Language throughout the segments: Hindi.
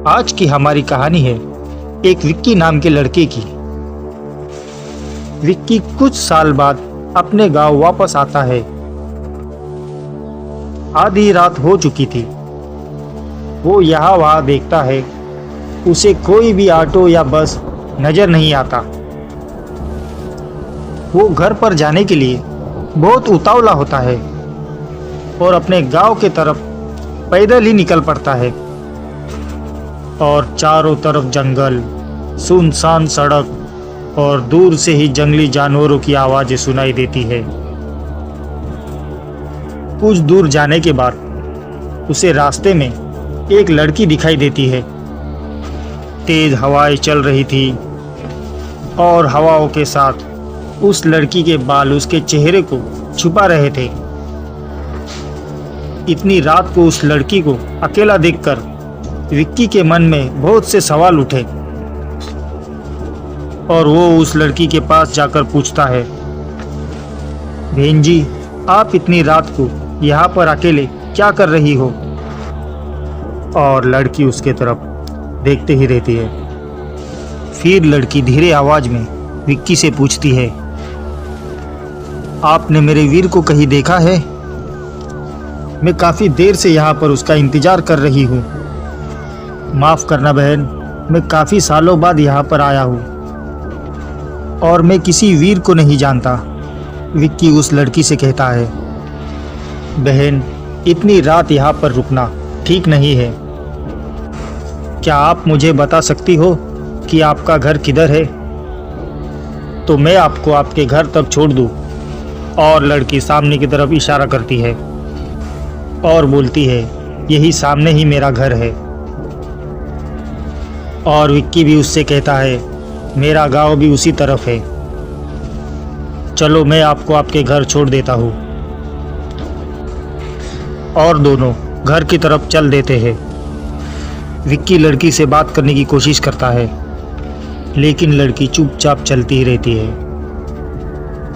आज की हमारी कहानी है एक विक्की नाम के लड़के की। विक्की कुछ साल बाद अपने गांव वापस आता है। आधी रात हो चुकी थी। वो यहाँ वहाँ देखता है, उसे कोई भी ऑटो या बस नजर नहीं आता। वो घर पर जाने के लिए बहुत उतावला होता है और अपने गांव के तरफ पैदल ही निकल पड़ता है। और चारों तरफ जंगल, सुनसान सड़क और दूर से ही जंगली जानवरों की आवाजें सुनाई देती है। कुछ दूर जाने के बाद उसे रास्ते में एक लड़की दिखाई देती है। तेज हवाएं चल रही थी और हवाओं के साथ उस लड़की के बाल उसके चेहरे को छुपा रहे थे। इतनी रात को उस लड़की को अकेला देखकर विक्की के मन में बहुत से सवाल उठे और वो उस लड़की के पास जाकर पूछता है, बहन जी, आप इतनी रात को यहाँ पर अकेले क्या कर रही हो? और लड़की उसके तरफ देखते ही रहती है। फिर लड़की धीरे आवाज में विक्की से पूछती है, आपने मेरे वीर को कहीं देखा है? मैं काफी देर से यहाँ पर उसका इंतजार कर रही हूँ। माफ करना बहन, मैं काफी सालों बाद यहाँ पर आया हूँ और मैं किसी वीर को नहीं जानता। विक्की उस लड़की से कहता है, बहन, इतनी रात यहाँ पर रुकना ठीक नहीं है। क्या आप मुझे बता सकती हो कि आपका घर किधर है? तो मैं आपको आपके घर तक छोड़ दूँ। और लड़की सामने की तरफ इशारा करती है और बोलती है, यही सामने ही मेरा घर है। और विक्की भी उससे कहता है, मेरा गांव भी उसी तरफ है। चलो मैं आपको आपके घर छोड़ देता हूँ। और दोनों घर की तरफ चल देते हैं। विक्की लड़की से बात करने की कोशिश करता है, लेकिन लड़की चुपचाप चलती ही रहती है।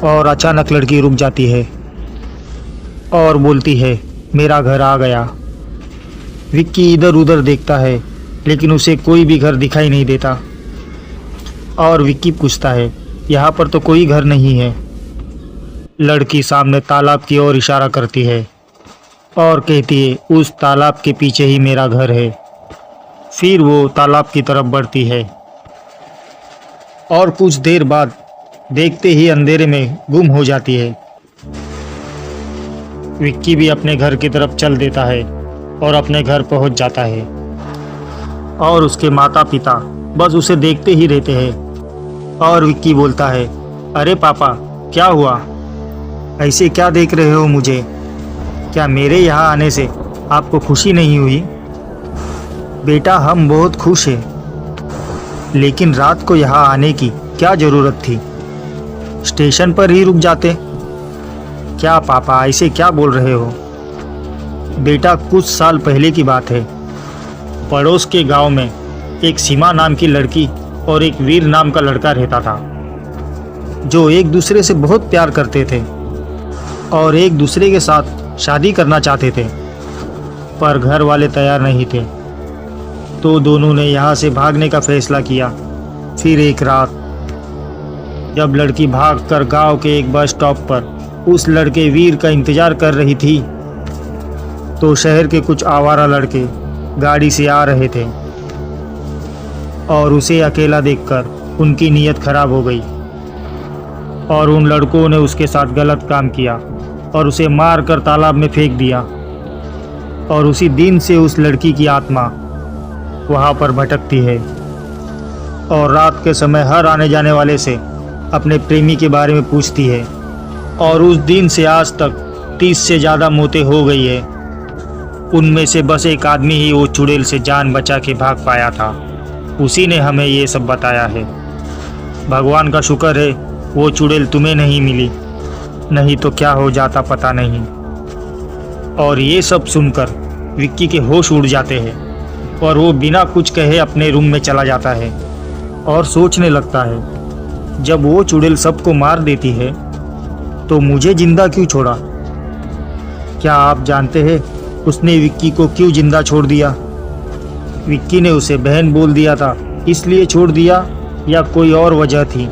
और अचानक लड़की रुक जाती है और बोलती है, मेरा घर आ गया। विक्की इधर उधर देखता है, लेकिन उसे कोई भी घर दिखाई नहीं देता। और विक्की पूछता है, यहाँ पर तो कोई घर नहीं है। लड़की सामने तालाब की ओर इशारा करती है और कहती है, उस तालाब के पीछे ही मेरा घर है। फिर वो तालाब की तरफ बढ़ती है और कुछ देर बाद देखते ही अंधेरे में गुम हो जाती है। विक्की भी अपने घर की तरफ चल देता है और अपने घर पहुंच जाता है। और उसके माता पिता बस उसे देखते ही रहते हैं। और विक्की बोलता है, अरे पापा, क्या हुआ? ऐसे क्या देख रहे हो मुझे? क्या मेरे यहाँ आने से आपको खुशी नहीं हुई? बेटा, हम बहुत खुश हैं, लेकिन रात को यहाँ आने की क्या ज़रूरत थी? स्टेशन पर ही रुक जाते। क्या पापा, ऐसे क्या बोल रहे हो? बेटा, कुछ साल पहले की बात है। पड़ोस के गांव में एक सीमा नाम की लड़की और एक वीर नाम का लड़का रहता था, जो एक दूसरे से बहुत प्यार करते थे और एक दूसरे के साथ शादी करना चाहते थे, पर घर वाले तैयार नहीं थे। तो दोनों ने यहाँ से भागने का फैसला किया। फिर एक रात जब लड़की भागकर गांव के एक बस स्टॉप पर उस लड़के वीर का इंतजार कर रही थी, तो शहर के कुछ आवारा लड़के गाड़ी से आ रहे थे और उसे अकेला देखकर उनकी नीयत खराब हो गई और उन लड़कों ने उसके साथ गलत काम किया और उसे मारकर तालाब में फेंक दिया। और उसी दिन से उस लड़की की आत्मा वहाँ पर भटकती है और रात के समय हर आने जाने वाले से अपने प्रेमी के बारे में पूछती है। और उस दिन से आज तक 30 से ज़्यादा मौतें हो गई है। उनमें से बस एक आदमी ही वो चुड़ैल से जान बचा के भाग पाया था। उसी ने हमें ये सब बताया है। भगवान का शुक्र है वो चुड़ैल तुम्हें नहीं मिली, नहीं तो क्या हो जाता पता नहीं। और ये सब सुनकर विक्की के होश उड़ जाते हैं और वो बिना कुछ कहे अपने रूम में चला जाता है और सोचने लगता है, जब वो चुड़ैल सबको मार देती है तो मुझे जिंदा क्यों छोड़ा? क्या आप जानते हैं उसने विक्की को क्यों जिंदा छोड़ दिया? विक्की ने उसे बहन बोल दिया था इसलिए छोड़ दिया या कोई और वजह थी?